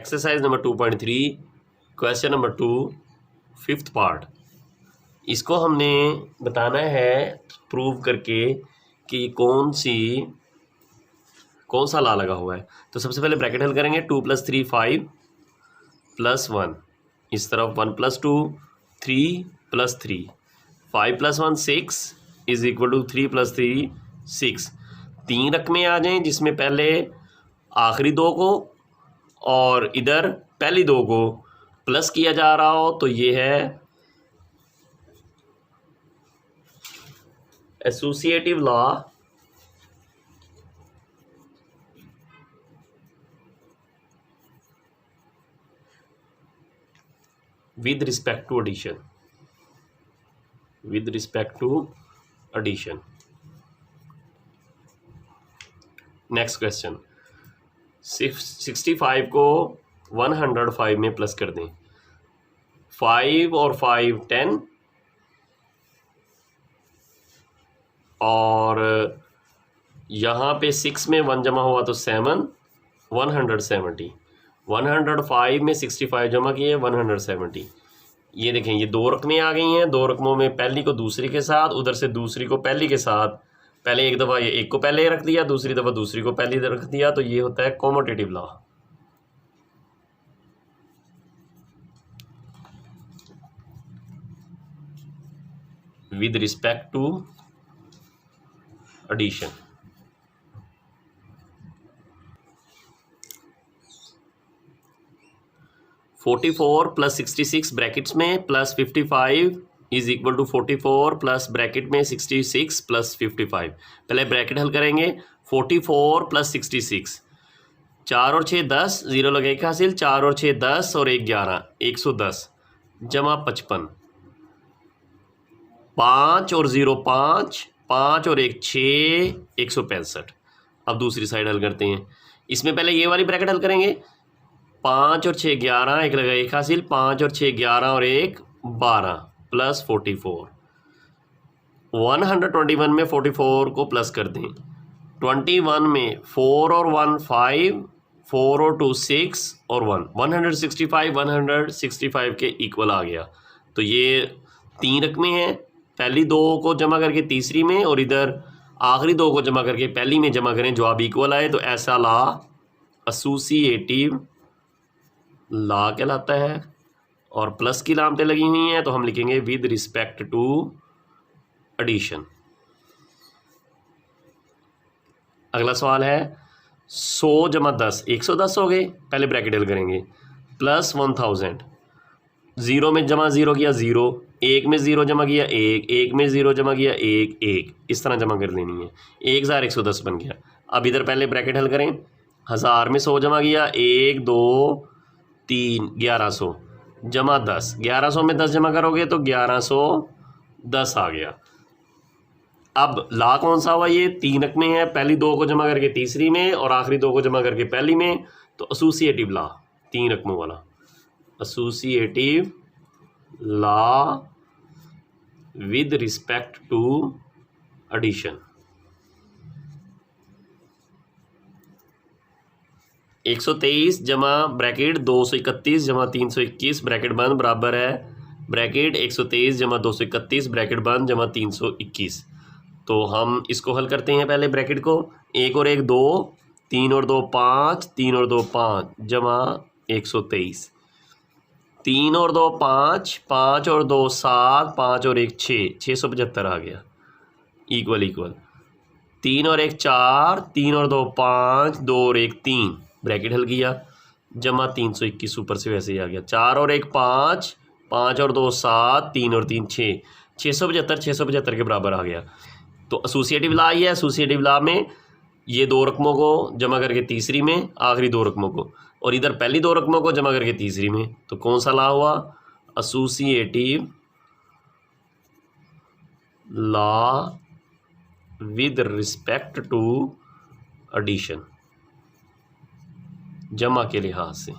Exercise number 2.3 question number 2 fifth part. इसको हमने बताना है प्रूव करके कि कौन सा ला लगा हुआ है। तो सबसे पहले ब्रैकेट हल करेंगे। 2 + 3 5 + 1, इस तरफ 1 + 2 3 + 3 5 + 1 6 = 3 + 3 6। तीन रकमें आ जाएं जिसमें पहले आखिरी दो को और इधर पहली दो को प्लस किया जा रहा हो, तो ये है associative law with respect to addition. Next question, 65 को 105 में प्लस कर दें। 5 और 5 10 और यहाँ पे 6 में 1 जमा हुआ तो 7 170। 105 में 65 जमा किए 170। ये देखें, ये दो रकमें आ गई हैं। दो रकमों में पहली को दूसरी के साथ, उधर से दूसरी को पहली के साथ। पहले एक दफ़ा ये एक को पहले रख दिया, दूसरी दफ़ा दूसरी को पहले रख दिया, तो ये होता है commutative law. With respect to addition. (44 + 66 brackets में प्लस 55 = 44 प्लस ब्रैकेट में 66 प्लस 55। पहले ब्रैकेट हल करेंगे। 44 + 66, 4 और 6 10, 0 लगे एक हासिल। 4 और 6 10 और 1 11, 110 जमा 55। 5 और 0 5, 5 और 1 6, 165। अब दूसरी साइड हल करते हैं। इसमें पहले ये वाली ब्रैकेट हल करेंगे। 5 और 6 11, एक लगा एक हासिल। 5 और 6 11 और 1 12 प्लस 44। 121 में 44 को प्लस कर दें। 21 में 4 और 1 5, 4 और 2 6 और 1 165 के इक्वल आ गया। तो ये तीन रकमें हैं, पहली दो को जमा करके तीसरी में और इधर आखिरी दो को जमा करके पहली में जमा करें, जवाब इक्वल आए तो ऐसा लॉ एसोसिएटिव लॉ कहलाता है। और प्लस की लामतें लगी हुई हैं तो हम लिखेंगे विद रिस्पेक्ट टू एडिशन। अगला सवाल है 100 जमा 10 110 हो गए। पहले ब्रैकेट हल करेंगे। प्लस 1000, 0 में जमा 0 किया 0, 1 में 0 जमा किया 1, 1 में 0 जमा किया 1 1, इस तरह जमा कर लेनी है। 1110 बन गया। अब इधर पहले ब्रैकेट हल करें। 1000 में 100 जमा किया 1 2 3, 1100 जमा 10। 1100 में 10 जमा करोगे तो 1110 आ गया। अब ला कौन सा हुआ? ये तीन रकमें हैं, पहली दो को जमा करके तीसरी में और आखिरी दो को जमा करके पहली में, तो एसोसिएटिव लॉ तीन रकमों वाला। Associative law with respect to addition. 123 जमा ब्रैकेट 231 जमा 321 ब्रैकेट बंद बराबर है ब्रैकेट 123 जमा 231 ब्रैकेट बंद जमा 321। तो हम इसको हल करते हैं। पहले ब्रैकेट को 1 और 1 2, 3 और 2 5, 3 और 2 5 जमा 123। 3 और 2 5, 5 और 2 7, 5 और 1 6, 675 आ गया इक्वल 3 और 1 4, 3 और 2 5, 2 और 1 3 ब्रैकेट हल किया जमा 321 ऊपर से वैसे ही आ गया। 4 और 1 5, 5 और 2 7, 3 और 3 6, 675 के बराबर आ गया। तो एसोसिएटिव लॉ ये है। एसोसिएटिव लॉ में ये दो रकमों को जमा करके तीसरी में, आखिरी दो रकमों को, और इधर पहली दो रकमों को जमा करके तीसरी में, तो कौन सा लॉ हुआ? Associative law with respect to addition, जमा के लिहाज से।